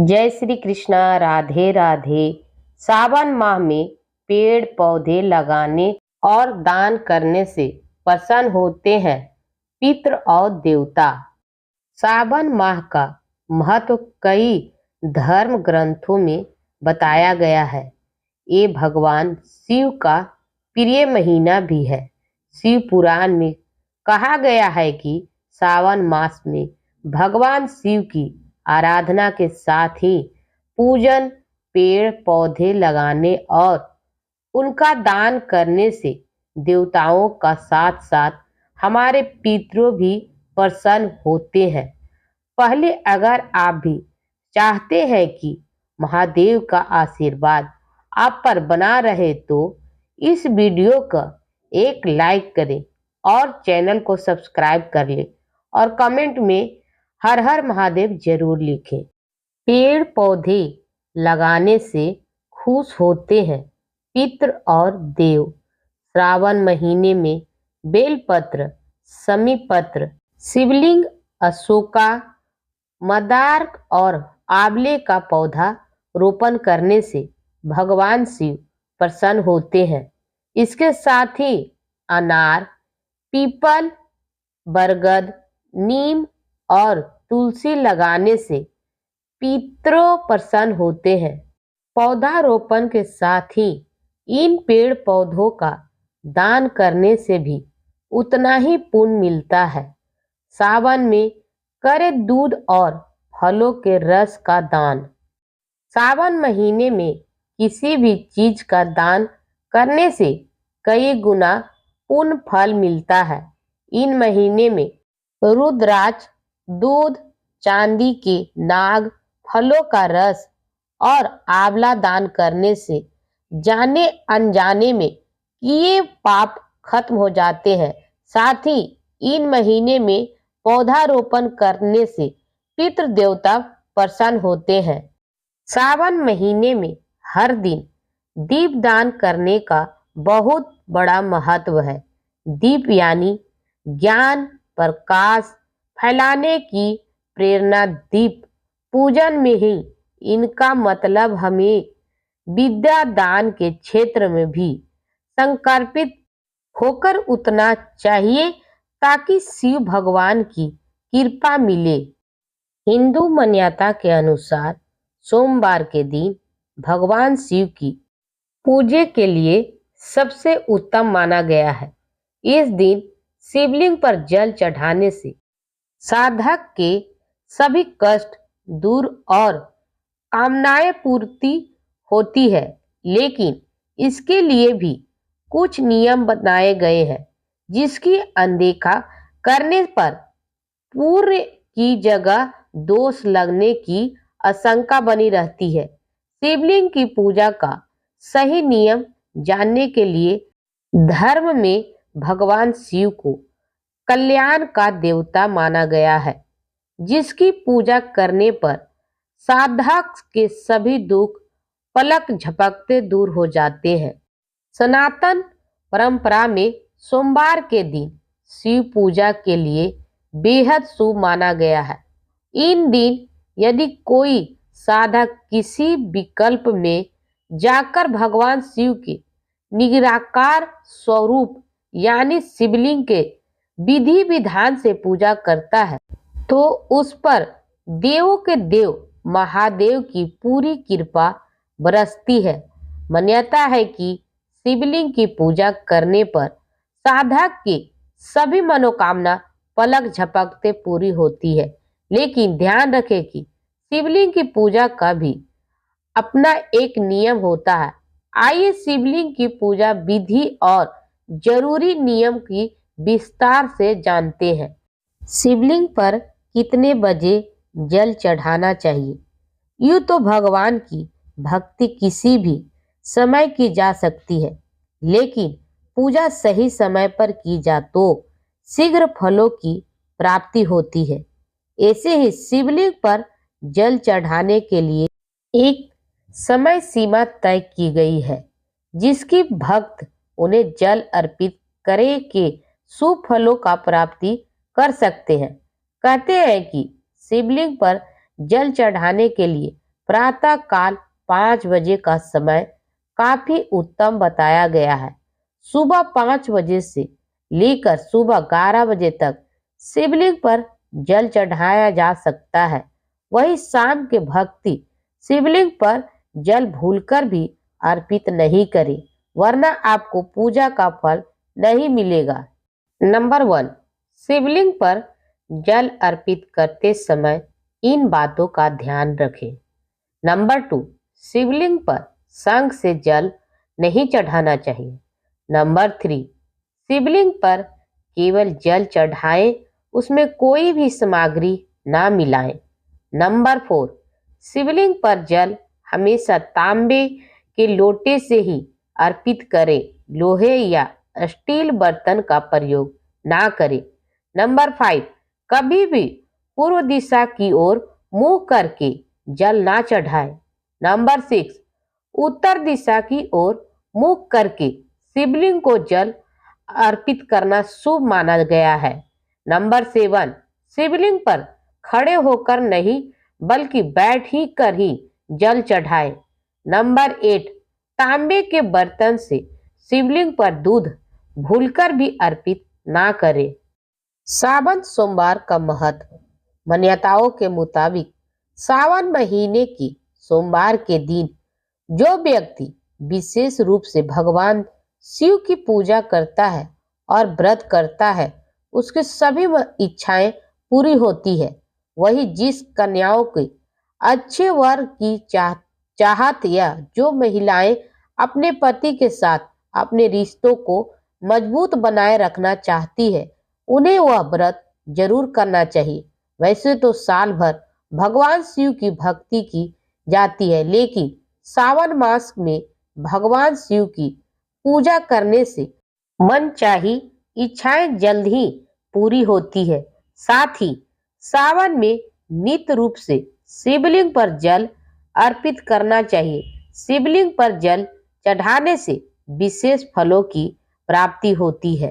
जय श्री कृष्णा। राधे राधे। सावन माह में पेड़ पौधे लगाने और दान करने से प्रसन्न होते हैं पितृ और देवता। सावन माह का महत्व कई धर्म ग्रंथों में बताया गया है। ये भगवान शिव का प्रिय महीना भी है। शिव पुराण में कहा गया है कि सावन मास में भगवान शिव की आराधना के साथ ही पूजन, पेड़ पौधे लगाने और उनका दान करने से देवताओं का साथ साथ हमारे पितरों भी प्रसन्न होते हैं। पहले अगर आप भी चाहते हैं कि महादेव का आशीर्वाद आप पर बना रहे तो इस वीडियो का एक लाइक करें और चैनल को सब्सक्राइब कर लें और कमेंट में हर हर महादेव जरूर लिखें। पेड़ पौधे लगाने से खुश होते हैं पितृ और देव। श्रावण महीने में बेलपत्र, समीपत्र, शिवलिंग, अशोका, मदार और आंवले का पौधा रोपण करने से भगवान शिव प्रसन्न होते हैं। इसके साथ ही अनार, पीपल, बरगद, नीम और तुलसी लगाने से पितरों प्रसन्न होते हैं। पौधारोपण के साथ ही इन पेड़ पौधों का दान करने से भी उतना ही पुण्य मिलता है। सावन में करें दूध और फलों के रस का दान। सावन महीने में किसी भी चीज का दान करने से कई गुना पुण्य फल मिलता है। इन महीने में रुद्राक्ष, दूध, चांदी के नाग, फलों का रस और आंवला दान करने से जाने अनजाने में किए पाप खत्म हो जाते हैं। साथ ही इन महीने में पौधारोपण करने से पितृ देवता प्रसन्न होते हैं। सावन महीने में हर दिन दीप दान करने का बहुत बड़ा महत्व है। दीप यानी ज्ञान प्रकाश फैलाने की प्रेरणा। दीप पूजन में ही इनका मतलब हमें विद्या दान के क्षेत्र में भी संकल्पित होकर उतना चाहिए ताकि शिव भगवान की कृपा मिले। हिंदू मान्यता के अनुसार सोमवार के दिन भगवान शिव की पूजा के लिए सबसे उत्तम माना गया है। इस दिन शिवलिंग पर जल चढ़ाने से साधक के सभी कष्ट दूर और कामनाएं पूर्ति होती है। लेकिन इसके लिए भी कुछ नियम बनाए गए हैं जिसकी अनदेखा करने पर पूर्य की जगह दोष लगने की आशंका बनी रहती है। शिवलिंग की पूजा का सही नियम जानने के लिए धर्म में भगवान शिव को कल्याण का देवता माना गया है, जिसकी पूजा करने पर साधक के सभी दुख पलक झपकते दूर हो जाते हैं। सनातन परंपरा में सोमवार के दिन शिव पूजा के लिए बेहद शुभ माना गया है। इन दिन यदि कोई साधक किसी विकल्प में जाकर भगवान शिव के निराकार स्वरूप यानी शिवलिंग के विधि विधान से पूजा करता है तो उस पर देवों के देव महादेव की पूरी कृपा बरसती है। मान्यता है कि शिवलिंग की पूजा करने पर साधक की सभी मनोकामना पलक झपकते पूरी होती है। लेकिन ध्यान रखें कि शिवलिंग की पूजा का भी अपना एक नियम होता है। आइए शिवलिंग की पूजा विधि और जरूरी नियम की विस्तार से जानते हैं। शिवलिंग पर कितने बजे जल चढ़ाना चाहिए? यूँ तो भगवान की भक्ति किसी भी समय की जा सकती है, लेकिन पूजा सही समय पर की जा तो शीघ्र फलों की प्राप्ति होती है। ऐसे ही शिवलिंग पर जल चढ़ाने के लिए एक समय सीमा तय की गई है, जिसकी भक्त उन्हें जल अर्पित करे के शुभ फलों का प्राप्ति कर सकते हैं। कहते हैं कि शिवलिंग पर जल चढ़ाने के लिए प्रातः काल 5 बजे का समय काफी उत्तम बताया गया है। सुबह 5 बजे से लेकर सुबह 11 बजे तक शिवलिंग पर जल चढ़ाया जा सकता है। वही शाम के भक्ति शिवलिंग पर जल भूलकर भी अर्पित नहीं करें, वरना आपको पूजा का फल नहीं मिलेगा। नंबर 1, शिवलिंग पर जल अर्पित करते समय इन बातों का ध्यान रखें। नंबर 2, शिवलिंग पर शंख से जल नहीं चढ़ाना चाहिए। नंबर 3, शिवलिंग पर केवल जल चढ़ाएं, उसमें कोई भी सामग्री ना मिलाएं। नंबर 4, शिवलिंग पर जल हमेशा तांबे के लोटे से ही अर्पित करें, लोहे या स्टील बर्तन का प्रयोग ना करें। नंबर 5, कभी भी पूर्व दिशा की ओर मुंह करके जल ना चढ़ाएं। नंबर 6, उत्तर दिशा की ओर मुंह करके शिवलिंग को जल अर्पित करना शुभ माना गया है। नंबर 7, शिवलिंग पर खड़े होकर नहीं बल्कि बैठ ही कर ही जल चढ़ाएं। नंबर 8, तांबे के बर्तन से शिवलिंग पर दूध भूलकर भी अर्पित ना करें। सावन सोमवार का महत्व। मान्यताओं के मुताबिक सावन महीने की सोमवार के दिन जो व्यक्ति विशेष रूप से भगवान शिव की पूजा करता है और व्रत करता है, उसकी सभी इच्छाएं पूरी होती है। वही जिस कन्याओं के अच्छे वर की चाहत या जो महिलाएं अपने पति के साथ अपने रिश्तों को मजबूत बनाए रखना चाहती है, उन्हें वह व्रत जरूर करना चाहिए। वैसे तो साल भर भगवान शिव की भक्ति की जाती है, लेकिन सावन मास में भगवान शिव की पूजा करने से मनचाही इच्छाएं जल्द ही पूरी होती है। साथ ही सावन में नित्य रूप से शिवलिंग पर जल अर्पित करना चाहिए। शिवलिंग पर जल चढ़ाने से विशेष फलों की प्राप्ति होती है।